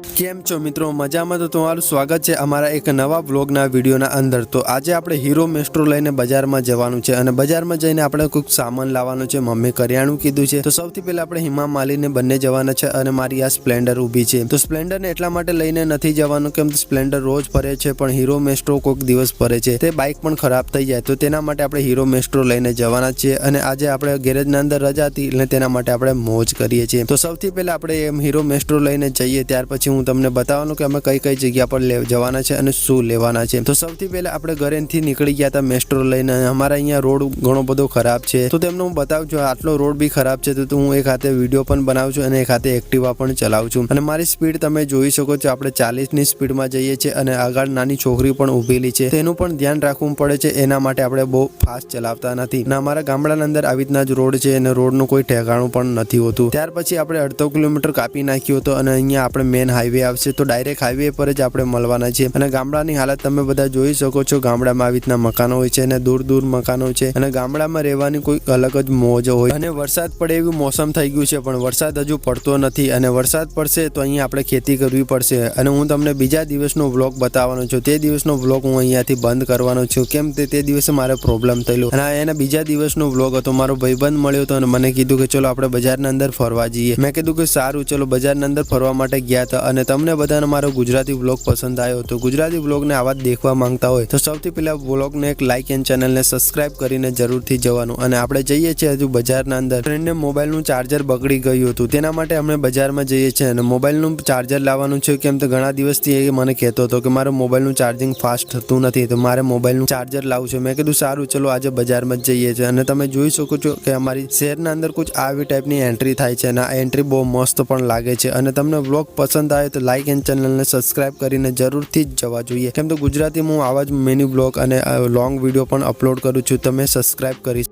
કેમ છો મિત્રો, મજામાં? તો તમારું સ્વાગત છે અમારા એક નવા વ્લોગના વિડીયોના અંદર। તો આજે આપણે હીરો મેસ્ટ્રો લઈને બજારમાં જવાનું છે અને બજારમાં જઈને આપણે કોઈક સામાન લાવવાનું છે। મમ્મી કરિયાણું કીધું છે। તો સૌથી પહેલા આપણે હિમા માલીને બંને જવાના છે અને મારી આ સ્પ્લેન્ડર ઊભી છે। તો સ્પ્લેન્ડરને એટલા માટે લઈને નથી જવાનું કેમ કે સ્પ્લેન્ડર રોજ ફરે છે પણ હીરો મેસ્ટ્રો કોઈક દિવસ ફરે છે, તે બાઇક પણ ખરાબ થઈ જાય, તો તેના માટે આપણે હીરો મેસ્ટ્રો લઈને જવાના છીએ। અને આજે આપણે ગેરેજના અંદર રજા હતી એટલે તેના માટે આપણે મોજ કરીએ છીએ। તો સૌથી પહેલા આપણે એમ હીરો મેસ્ટ્રો લઈને જઈએ, ત્યાર પછી હું તમને बतावવાનું કે અમે કઈ કઈ જગ્યા પર જવાના છે અને શું લેવાના છે। તો સૌથી પહેલા આપણે ઘરેથી નીકળી ગયા હતા મેસ્ટ્રો લઈને। અમારા અહીંયા રોડ ઘણો બધો ખરાબ છે, તો તેમને હું બતાવું છું આટલો રોડ બી ખરાબ છે તો હું એક હાથે વિડીયો પણ બનાવું છું અને એક હાથે એક્ટિવા પણ ચલાવું છું। અને મારી સ્પીડ તમે જોઈ શકો છો, આપણે 40ની સ્પીડમાં જઈએ છીએ અને આગળ નાની છોકરી પણ ઊભેલી છે, તેનું પણ ધ્યાન રાખવું પડે છે, એના માટે આપણે બહુ ફાસ્ટ ચલાવતા નથી। અને અમારા ગામડાના અંદર આવી રીતના જ રોડ છે અને રોડનું કોઈ ઠેકાણું પણ નથી હોતું। ત્યાર પછી આપણે અડધો કિલોમીટર કાપી નાખ્યો હતો અને અહીંયા આપણે મેન હાઈવે આવશે, તો ડાયરેક્ટ હાઈવે પર જ આપણે મળવાના છે। અને ગામડાની હાલત તમે બધા જોઈ શકો છો, ગામડામાં આવી રીતના મકાનો હોય છે અને દૂર દૂર મકાનો છે અને ગામડામાં રહેવાની કોઈ અલગ જ મોજ હોય। અને વરસાદ પડે એવું મોસમ થઈ ગયું છે પણ વરસાદ હજુ પડતો નથી અને વરસાદ પડશે તો અહીંયા આપણે ખેતી કરવી પડશે। અને હું તમને બીજા દિવસનો વ્લોગ બતાવવાનો છું, તે દિવસનો વ્લોગ હું અહીંયાથી બંધ કરવાનો છું કેમ તે દિવસે મારે પ્રોબ્લેમ થયેલો અને એના બીજા દિવસનો વ્લોગ હતો। મારો ભાઈબંધ મળ્યો હતો અને મને કીધું કે ચલો આપણે બજારના અંદર ફરવા જઈએ। મેં કીધું કે સારું, ચલો બજારના અંદર ફરવા માટે ગયા હતા। અને તમને બધાને મારો ગુજરાતી વ્લોગ પસંદ આવ્યો તો ગુજરાતી વ્લોગને આવા જ દેખવા માંગતા હોય તો સૌથી પહેલા વ્લોગને એક લાઇક એન્ડ ચેનલને સબસ્ક્રાઇબ કરીને જરૂરથી જવાનું। અને આપણે જઈએ છીએ હજુ બજારના અંદર। ફ્રેન્ડને મોબાઈલનું ચાર્જર બગડી ગયું હતું, તેના માટે અમે બજારમાં જઈએ છીએ અને મોબાઈલનું ચાર્જર લાવવાનું છે કેમ તો ઘણા દિવસથી એ મને કહેતો હતો કે મારું મોબાઈલનું ચાર્જિંગ ફાસ્ટ થતું નથી, તો મારે મોબાઈલનું ચાર્જર લાવવું છે। મેં કીધું સારું, ચલો આજે બજારમાં જ જઈએ છીએ। અને તમે જોઈ શકો છો કે અમારી શહેરના અંદર કુછ આવી ટાઈપની એન્ટ્રી થાય છે અને આ એન્ટ્રી બહુ મસ્ત પણ લાગે છે। અને તમને વ્લોગ પસંદ આવે તો લાઇક એન્ડ ચેનલને સબસ્ક્રાઇબ કરીને જરૂરથી જ જવા જોઈએ કેમ તો ગુજરાતીમાં હું આવા જ મિની વ્લોગ અને લોંગ વિડીયો પણ અપલોડ કરું છું, તમે સબસ્ક્રાઇબ કરી